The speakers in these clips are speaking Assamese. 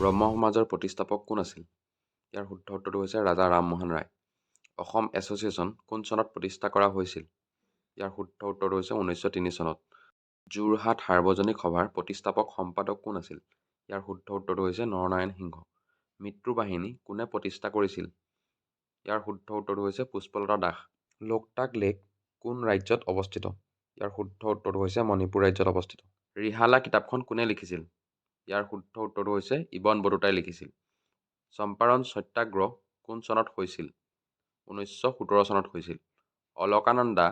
ব্ৰহ্ম সমাজৰ প্ৰতিষ্ঠাপক কোন আছিল? ইয়াৰ শুদ্ধ উত্তৰটো হৈছে ৰাজা ৰামমোহন ৰায়। অসম এছ'চিয়েশ্যন কোন চনত প্ৰতিষ্ঠা কৰা হৈছিল? ইয়াৰ শুদ্ধ উত্তৰটো হৈছে 1903 চনত। যোৰহাট সাৰ্বজনিক সভাৰ প্ৰতিষ্ঠাপক সম্পাদক কোন আছিল? ইয়াৰ শুদ্ধ উত্তৰটো হৈছে নৰনাৰায়ণ সিংহ। মিত্ৰবাহিনী কোনে প্ৰতিষ্ঠা কৰিছিল? ইয়াৰ শুদ্ধ উত্তৰটো হৈছে পুষ্পলতা দাস। লোকতাক লেক কোন ৰাজ্যত অৱস্থিত? ইয়াৰ শুদ্ধ উত্তৰটো হৈছে মণিপুৰ ৰাজ্যত অৱস্থিত। ৰিহালা কিতাপখন কোনে লিখিছিল? ইয়াৰ শুদ্ধ উত্তৰটো হৈছে ইবন বটুতাই লিখিছিল। চম্পাৰণ সত্যাগ্ৰহ কোন চনত হৈছিল? 1917 চনত হৈছিল। অলকানন্দা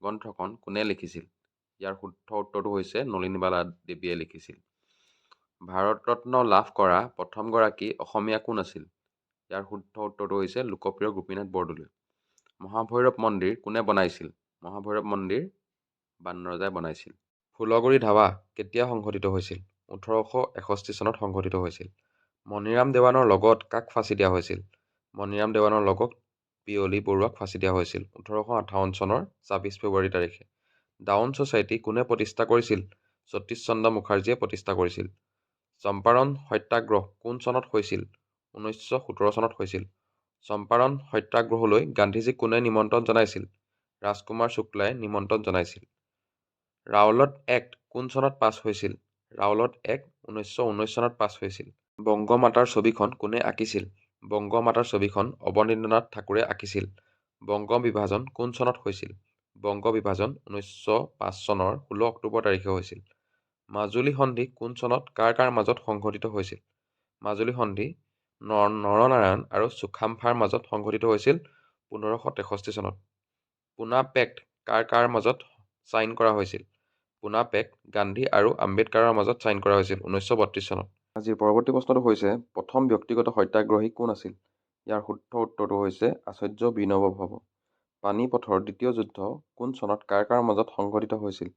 গ্ৰন্থখন কোনে লিখিছিল? ইয়াৰ শুদ্ধ উত্তৰটো হৈছে নলিনীবালা দেৱীয়ে লিখিছিল। ভাৰত ৰত্ন লাভ কৰা প্ৰথমগৰাকী অসমীয়া কোন আছিল? ইয়াৰ শুদ্ধ উত্তৰটো হৈছে লোকপ্ৰিয় গোপীনাথ বৰদলৈ। মহাভৈৰৱ মন্দিৰ কোনে বনাইছিল? মহাভৈৰৱ মন্দিৰ বাণৰজাই বনাইছিল। ফুলগুৰি ধাৱা কেতিয়া সংঘটিত হৈছিল? 1861 চনত সংঘটিত হৈছিল। মণিৰাম দেৱানৰ লগত কাক ফাঁচি দিয়া হৈছিল? মণিৰাম দেৱানৰ লগত পিয়লি বৰুৱাক ফাঁচি দিয়া হৈছিল 1858 চনৰ 26 ফেব্ৰুৱাৰী তাৰিখে। ডাউন ছ'চাইটি কোনে প্ৰতিষ্ঠা কৰিছিল? সতীশ চন্দ্ৰ মুখাৰ্জীয়ে প্ৰতিষ্ঠা কৰিছিল। চম্পাৰণ সত্যাগ্ৰহ কোন চনত হৈছিল? 1917 চনত হৈছিল। চম্পাৰণ সত্যাগ্ৰহলৈ গান্ধীজীক কোনে নিমন্ত্ৰণ জনাইছিল? ৰাজকুমাৰ শুক্লাই নিমন্ত্ৰণ জনাইছিল। ৰাওলট এক্ট কোন চনত পাছ হৈছিল? ৰাওলট এক্ট 1919 চনত পাছ হৈছিল। বংগমাতাৰ ছবিখন কোনে আঁকিছিল? বংগমাতাৰ ছবিখন অৱনীন্দ্ৰনাথ ঠাকুৰে আঁকিছিল। বংগ বিভাজন কোন চনত হৈছিল? বংগ বিভাজন 1905 চনৰ 16 অক্টোবৰ তাৰিখে হৈছিল। মাজুলী সন্ধি কোন চনত কাৰ কাৰ মাজত সংঘটিত হৈছিল? মাজুলী সন্ধি নৰনাৰায়ণ আৰু চুকাফাৰ মাজত সংঘটিত হৈছিল 1563 চনত। পুনা পেক্ট কাৰ কাৰ মাজত ছাইন কৰা হৈছিল? পুনা পেক্ট গান্ধী আৰু আম্বেদকাৰৰ মাজত ছাইন কৰা হৈছিল 1932 চনত। আজিৰ পৰৱৰ্তী প্ৰশ্নটো হৈছে প্ৰথম ব্যক্তিগত সত্যাগ্ৰহী কোন আছিল? ইয়াৰ শুদ্ধ উত্তৰটো হৈছে আচাৰ্য বিনোবা ভাৱে। পানিপথৰ দ্বিতীয় যুদ্ধ কোন চনত কাৰ কাৰ মাজত সংঘটিত হৈছিল?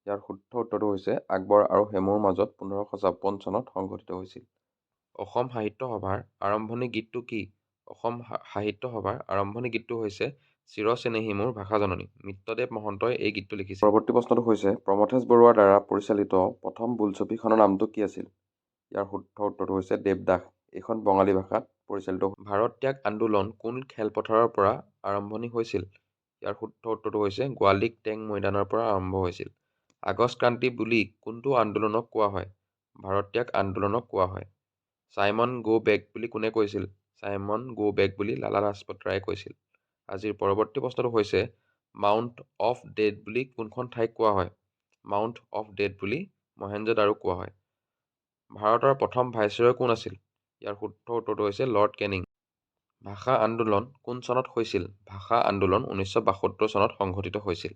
ইয়াৰ শুদ্ধ উত্তৰটো হৈছে আকবৰ আৰু হেমুৰ মাজত 1556 চনত সংঘটিত হৈছিল। অসম সাহিত্য সভাৰ আৰম্ভণি গীতটো কি? অসম সাহিত্য সভাৰ আৰম্ভণি গীতটো হৈছে চিৰচেনেহী মোৰ ভাষা জননী। মিত্ৰদেৱ মহন্তই এই গীতটো লিখিছিল। পৰৱৰ্তী প্ৰশ্নটো হৈছে প্ৰমথেশ বৰুৱাৰ দ্বাৰা পৰিচালিত প্ৰথম বোলছবিখনৰ নামটো কি আছিল? ইয়াৰ শুদ্ধ উত্তৰটো হৈছে দেৱদাস। এইখন বঙালী ভাষাত পৰিচালিত। ভাৰত ত্যাগ আন্দোলন কোন খেলপথাৰৰ পৰা আৰম্ভণি হৈছিল? ইয়াৰ শুদ্ধ উত্তৰটো হৈছে গোৱালিক টেং মৈদানৰ পৰা আৰম্ভ হৈছিল। আগষ্ট ক্ৰান্তি বুলি কোনটো আন্দোলনক কোৱা হয়? ভাৰত ত্যাগ আন্দোলনক কোৱা হয়। চাইমন গো বেক বুলি কোনে কৈছিল? চাইমন গো বেক বুলি লালা লাজপত ৰায়ে কৈছিল। আজিৰ পৰৱৰ্তী প্ৰশ্নটো হৈছে মাউণ্ট অফ ডেথ বুলি কোনখন ঠাইক কোৱা হয়? মাউণ্ট অফ ডেথ বুলি মহেঞ্জোদাৰোক কোৱা হয়। ভাৰতৰ প্ৰথম ভাইচৰয় কোন আছিল? ইয়াৰ শুদ্ধ উত্তৰটো হৈছে লৰ্ড কেনিং। ভাষা আন্দোলন কোন চনত হৈছিল? ভাষা আন্দোলন 1972 চনত সংঘটিত হৈছিল।